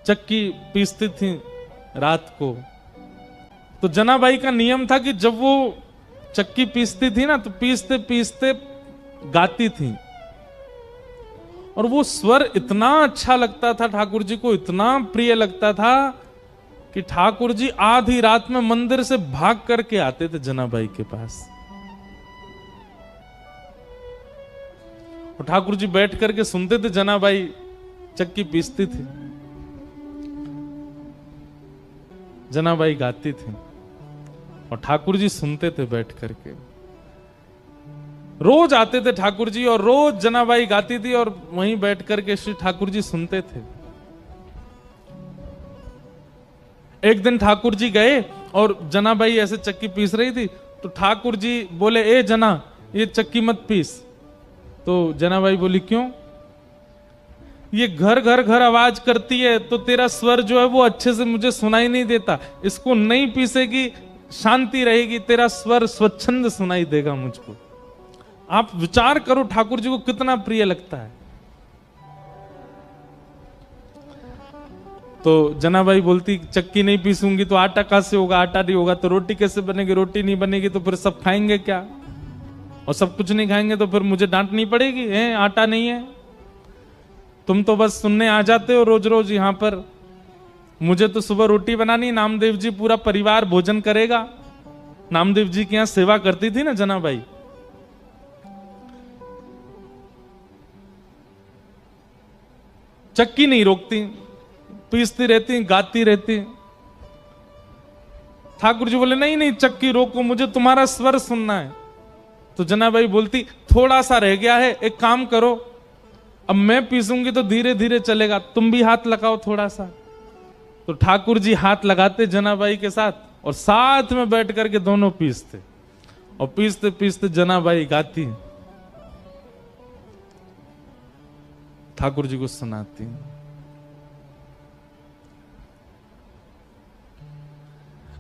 चक्की पीसती थी रात को। तो जनाबाई का नियम था कि जब वो चक्की पीसती थी ना, तो पीसते पीसते गाती थी, और वो स्वर इतना अच्छा लगता था ठाकुर जी को, इतना प्रिय लगता था कि ठाकुर जी आधी रात में मंदिर से भाग करके आते थे जनाबाई के पास। और ठाकुर जी बैठ करके सुनते थे, जनाबाई चक्की पीसती थी, जनाबाई गाती थी, और ठाकुर जी सुनते थे बैठ करके। रोज आते थे ठाकुर जी, और रोज जनाबाई गाती थी, और वहीं बैठ करके श्री ठाकुर जी सुनते थे। एक दिन ठाकुर जी गए और जनाबाई ऐसे चक्की पीस रही थी, तो ठाकुर जी बोले, ए जना, ये चक्की मत पीस। तो जनाबाई बोली, क्यों? ये घर घर घर आवाज करती है, तो तेरा स्वर जो है वो अच्छे से मुझे सुनाई नहीं देता, इसको नहीं पीसेगी, शांति रहेगी, तेरा स्वर स्वच्छंद सुनाई देगा मुझको। आप विचार करो ठाकुर जी को कितना प्रिय लगता है। तो जनाबाई बोलती, चक्की नहीं पीसूंगी तो आटा कहां से होगा, आटा नहीं होगा तो रोटी कैसे बनेगी, रोटी नहीं बनेगी तो फिर सब खाएंगे क्या, और सब कुछ नहीं खाएंगे तो फिर मुझे डांटनी पड़ेगी, है आटा नहीं है। तुम तो बस सुनने आ जाते हो रोज रोज यहां पर, मुझे तो सुबह रोटी बनानी, नामदेव जी पूरा परिवार भोजन करेगा। नामदेव जी के यहां सेवा करती थी ना जनाबाई। चक्की नहीं रोकती, पीसती रहती, गाती रहती। ठाकुर जी बोले, नहीं नहीं चक्की रोको, मुझे तुम्हारा स्वर सुनना है। तो जनाबाई बोलती, थोड़ा सा रह गया है, एक काम करो, अब मैं पीसूंगी तो धीरे धीरे चलेगा, तुम भी हाथ लगाओ थोड़ा सा। तो ठाकुर जी हाथ लगाते जनाबाई के साथ, और साथ में बैठ करके दोनों पीसते, और पीसते पीसते जनाबाई गाती, ठाकुर जी को सुनाती।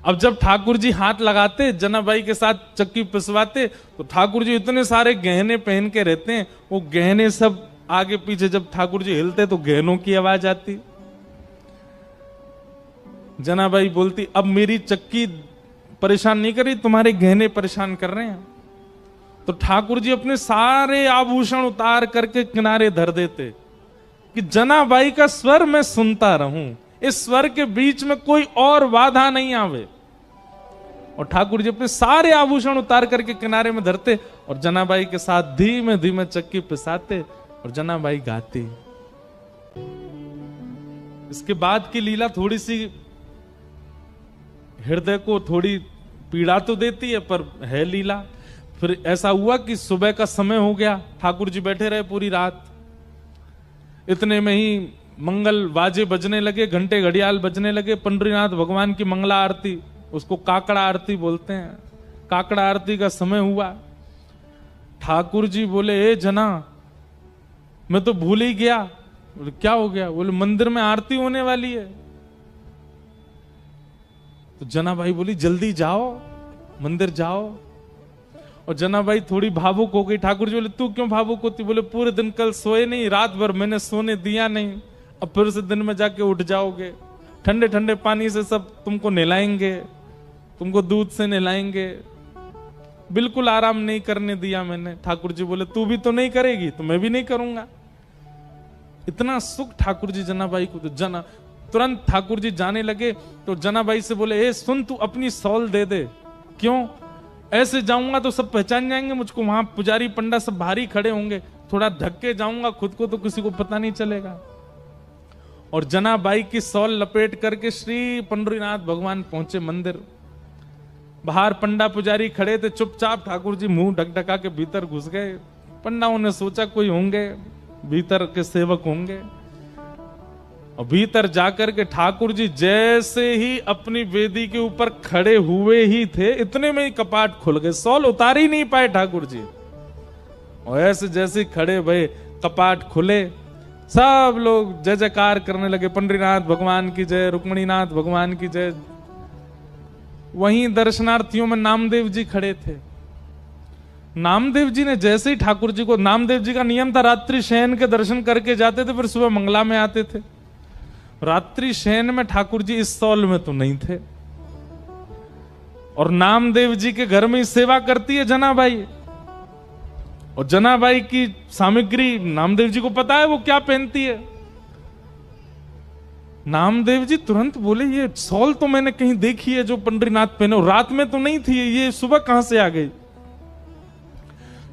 अब जब ठाकुर जी हाथ लगाते जनाबाई के साथ चक्की पिसवाते, तो ठाकुर जी इतने सारे गहने पहन के रहते हैं, वो गहने सब आगे पीछे जब ठाकुर जी हिलते तो गहनों की आवाज आती। जनाबाई बोलती, अब मेरी चक्की परेशान नहीं करी, तुम्हारे गहने परेशान कर रहे हैं। तो ठाकुर जी अपने सारे आभूषण उतार करके किनारे धर देते कि जनाबाई का स्वर मैं सुनता रहूं, इस स्वर के बीच में कोई और बाधा नहीं आवे। और ठाकुर जी अपने सारे आभूषण उतार करके किनारे में धरते, और जनाबाई के साथ धीमे धीमे चक्की पिसाते, और जनाबाई गाती। इसके बाद की लीला थोड़ी सी हृदय को थोड़ी पीड़ा तो देती है, पर है लीला। फिर ऐसा हुआ कि सुबह का समय हो गया, ठाकुर जी बैठे रहे पूरी रात। इतने में ही मंगल बाजे बजने लगे, घंटे घड़ियाल बजने लगे। पंडरीनाथ भगवान की मंगला आरती, उसको काकड़ा आरती बोलते हैं, काकड़ा आरती का समय हुआ। ठाकुर जी बोले, ए जना, मैं तो भूल ही गया। बोले, क्या हो गया? बोले, मंदिर में आरती होने वाली है। तो जनाबाई बोली, जल्दी जाओ, मंदिर जाओ। और जनाबाई थोड़ी भावुक हो गई। ठाकुर जी बोले, तू क्यों भावुक होती? बोले, पूरे दिन कल सोए नहीं, रात भर मैंने सोने दिया नहीं, अब फिर से दिन में जाके उठ जाओगे, ठंडे ठंडे पानी से सब तुमको नहलाएंगे, तुमको दूध से नहलाएंगे, बिल्कुल आराम नहीं करने दिया मैंने। ठाकुर जी बोले, तू भी तो नहीं करेगी तो मैं भी नहीं करूंगा। इतना सुख ठाकुर जी जनाबाई को। तो तुरंत ठाकुर जी जाने लगे, तो जनाबाई से बोले, ए सुन, तू अपनी सॉल दे दे। क्यों? ऐसे जाऊंगा तो सब पहचान जाएंगे मुझको, वहां पुजारी पंडा सब भारी खड़े होंगे, थोड़ा धक्के जाऊंगा खुद को तो किसी को पता नहीं चलेगा। और जनाबाई की सॉल लपेट करके श्री पंडरीनाथ भगवान पहुंचे मंदिर। बाहर पंडा पुजारी खड़े थे चुपचाप, ठाकुर जी मुंह ढकढका के भीतर घुस गए। पंडाओं ने सोचा कोई होंगे, भीतर के सेवक होंगे। और भीतर जाकर के ठाकुर जी जैसे ही अपनी वेदी के ऊपर खड़े हुए ही थे, इतने में ही कपाट खुल गए, सॉल उतार ही नहीं पाए ठाकुर जी। और ऐसे जैसे खड़े भये, कपाट खुले, सब लोग जय जयकार करने लगे, पंडरीनाथ भगवान की जय, रुक्मणीनाथ भगवान की जय। वहीं दर्शनार्थियों में नामदेव जी खड़े थे। नामदेव जी ने जैसे ही ठाकुर जी को, नामदेव जी का नियम था रात्रि शयन के दर्शन करके जाते थे, फिर सुबह मंगला में आते थे। रात्रि शयन में ठाकुर जी इस सौल में तो नहीं थे, और नामदेव जी के घर में ही सेवा करती है जनाबाई। और जनाबाई की सामग्री नामदेव जी को पता है वो क्या पहनती है। नामदेव जी तुरंत बोले ये सॉल तो मैंने कहीं देखी है जो पंडरीनाथ पहने, रात में तो नहीं थी, ये सुबह कहां से आ गई।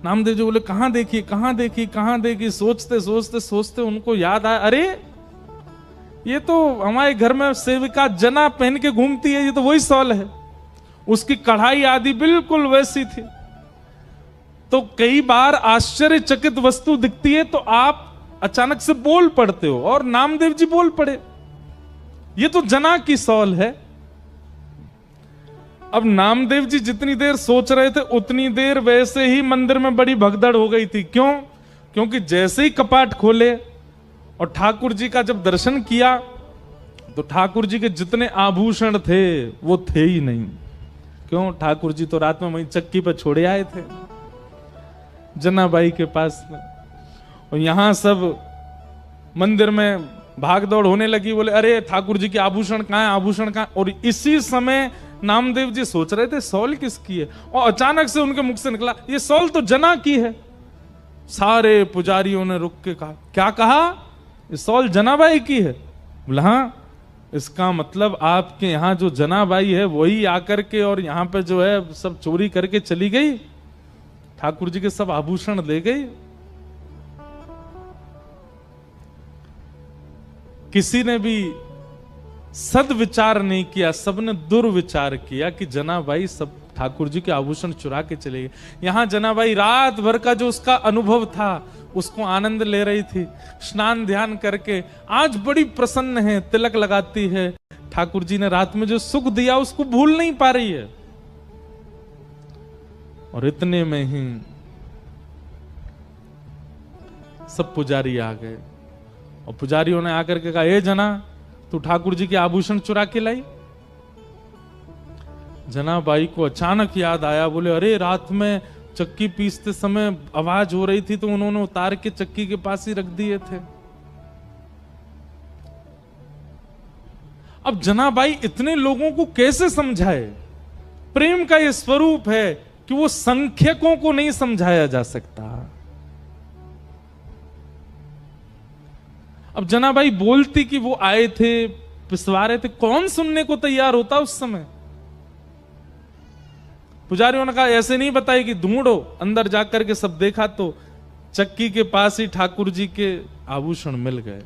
नामदेव जी बोले कहां देखी कहां देखी कहां देखी, सोचते सोचते सोचते उनको याद आया, अरे ये तो हमारे घर में सेविका जना पहन के घूमती है, ये तो वही सॉल है। उसकी कढ़ाई आदि बिल्कुल वैसी थी। तो कई बार आश्चर्यचकित वस्तु दिखती है तो आप अचानक से बोल पड़ते हो, और नामदेव जी बोल पड़े, ये तो जना की सॉल है। अब नामदेव जी जितनी देर सोच रहे थे उतनी देर वैसे ही मंदिर में बड़ी भगदड़ हो गई थी। क्यों? क्योंकि जैसे ही कपाट खोले और ठाकुर जी का जब दर्शन किया तो ठाकुर जी के जितने आभूषण थे वो थे ही नहीं। क्यों? ठाकुर जी तो रात में वहीं चक्की पर छोड़े आए थे जनाबाई के पास में। और यहां सब मंदिर में भाग दौड़ होने लगी, बोले अरे ठाकुर जी के आभूषण कहां है, आभूषण कहां। और इसी समय नामदेव जी सोच रहे थे सॉल किसकी है, और अचानक से उनके मुख से निकला ये सॉल तो जना की है। सारे पुजारियों ने रुक के कहा, क्या कहा? ये सॉल जनाबाई की है? बोला हाँ। इसका मतलब आपके यहां जो जनाबाई है वही आकर के और यहां पे जो है सब चोरी करके चली गई, ठाकुर जी के सब आभूषण ले गई। किसी ने भी सदविचार नहीं किया, सबने दुर्विचार किया कि जनाबाई सब ठाकुर जी के आभूषण चुरा के चले गए। यहां जनाबाई रात भर का जो उसका अनुभव था उसको आनंद ले रही थी, स्नान ध्यान करके आज बड़ी प्रसन्न है, तिलक लगाती है। ठाकुर जी ने रात में जो सुख दिया उसको भूल नहीं पा रही है। और इतने में ही सब पुजारी आ गए, और पुजारियों ने आकर के कहा, ए जना तू ठाकुर जी के आभूषण चुरा के लाई। जनाबाई को अचानक याद आया, बोले अरे रात में चक्की पीसते समय आवाज हो रही थी तो उन्होंने उतार के चक्की के पास ही रख दिए थे। अब जनाबाई इतने लोगों को कैसे समझाए? प्रेम का यह स्वरूप है कि वो संख्यकों को नहीं समझाया जा सकता। अब जनाबाई बोलती कि वो आए थे, पिसवा रहे थे, कौन सुनने को तैयार होता उस समय? पुजारियों ने कहा ऐसे नहीं बताई कि ढूंढो। अंदर जाकर के सब देखा तो चक्की के पास ही ठाकुर जी के आभूषण मिल गए।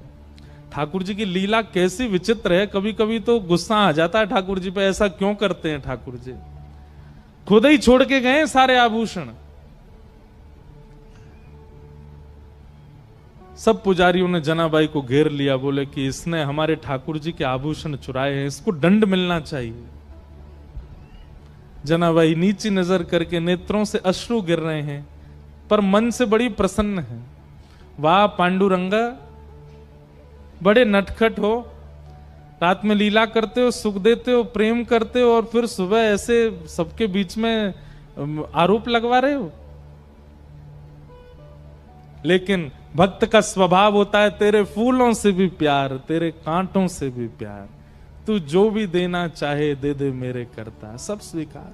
ठाकुर जी की लीला कैसी विचित्र है, कभी कभी तो गुस्सा आ जाता है ठाकुर जी पे, ऐसा क्यों करते हैं ठाकुर जी? खुद ही छोड़ के गए सारे आभूषण। सब पुजारियों ने जनाबाई को घेर लिया, बोले कि इसने हमारे ठाकुर जी के आभूषण चुराए हैं, इसको दंड मिलना चाहिए। जनाबाई नीची नजर करके नेत्रों से अश्रु गिर रहे हैं पर मन से बड़ी प्रसन्न है। वाह पांडुरंगा, बड़े नटखट हो, रात में लीला करते हो, सुख देते हो, प्रेम करते हो, और फिर सुबह ऐसे सबके बीच में आरोप लगवा रहे हो। लेकिन भक्त का स्वभाव होता है तेरे फूलों से भी प्यार, तेरे कांटों से भी प्यार, तू जो भी देना चाहे दे दे मेरे करता, सब स्वीकार।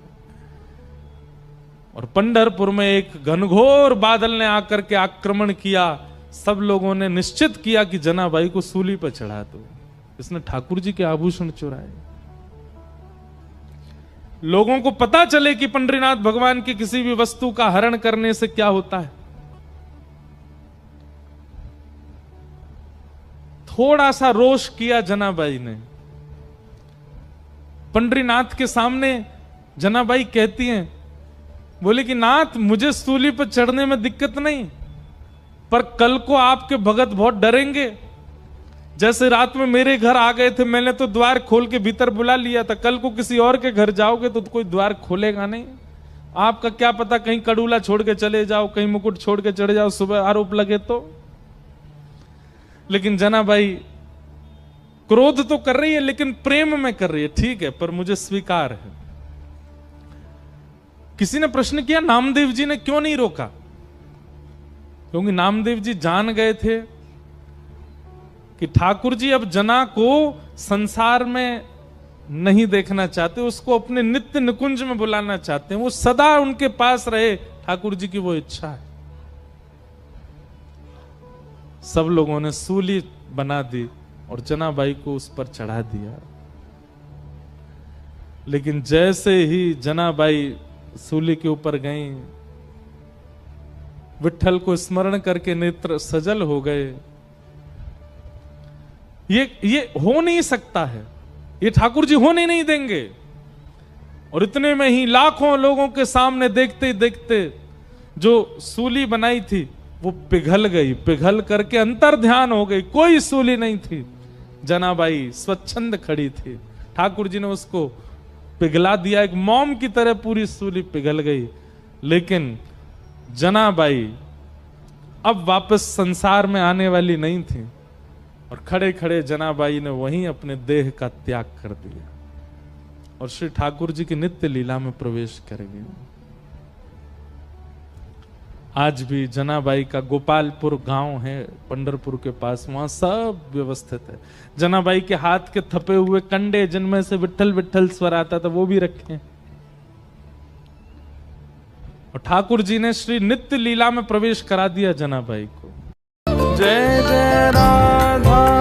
और पंढरपुर में एक घनघोर बादल ने आकर के आक्रमण किया। सब लोगों ने निश्चित किया कि जनाबाई को सूली पर चढ़ा दो, इसने ठाकुर जी के आभूषण चुराए। लोगों को पता चले कि पंडरीनाथ भगवान की किसी भी वस्तु का हरण करने से क्या होता है। थोड़ा सा रोष किया जनाबाई ने। पंडरीनाथ के सामने जनाबाई कहती हैं, बोले कि नाथ मुझे सूली पर चढ़ने में दिक्कत नहीं, पर कल को आपके भगत बहुत डरेंगे। जैसे रात में मेरे घर आ गए थे, मैंने तो द्वार खोल के भीतर बुला लिया था, कल को किसी और के घर जाओगे तो कोई द्वार खोलेगा नहीं। आपका क्या पता कहीं कड़ूला छोड़ के चले जाओ, कहीं मुकुट छोड़ के चले जाओ, सुबह आरोप लगे तो। लेकिन जनाबाई क्रोध तो कर रही है लेकिन प्रेम में कर रही है, ठीक है, पर मुझे स्वीकार है। किसी ने प्रश्न किया नामदेव जी ने क्यों नहीं रोका? क्योंकि नामदेव जी जान गए थे कि ठाकुर जी अब जना को संसार में नहीं देखना चाहते, उसको अपने नित्य निकुंज में बुलाना चाहते हैं, वो सदा उनके पास रहे, ठाकुर जी की वो इच्छा है। सब लोगों ने सूली बना दी और जनाबाई को उस पर चढ़ा दिया। लेकिन जैसे ही जनाबाई सूली के ऊपर गई, विठल को स्मरण करके नेत्र सजल हो गए। ये हो नहीं सकता है, ये ठाकुर जी होने नहीं देंगे। और इतने में ही लाखों लोगों के सामने देखते देखते जो सूली बनाई थी वो पिघल गई, पिघल करके अंतर ध्यान हो गई, कोई सूली नहीं थी। जनाबाई स्वच्छंद खड़ी थी, ठाकुर जी ने उसको पिघला दिया, एक मोम की तरह पूरी सूली पिघल गई। लेकिन जनाबाई अब वापस संसार में आने वाली नहीं थी और खड़े खड़े जनाबाई ने वहीं अपने देह का त्याग कर दिया और श्री ठाकुर जी की नित्य लीला में प्रवेश कर गई। आज भी जनाबाई का गोपालपुर गांव है पंढरपुर के पास, वहां सब व्यवस्थित है। जनाबाई के हाथ के थपे हुए कंडे जिनमें से विठल विठल स्वर आता था वो भी रखे हैं। और ठाकुर जी ने श्री नित्य लीला में प्रवेश करा दिया जनाबाई को। जय जय राधा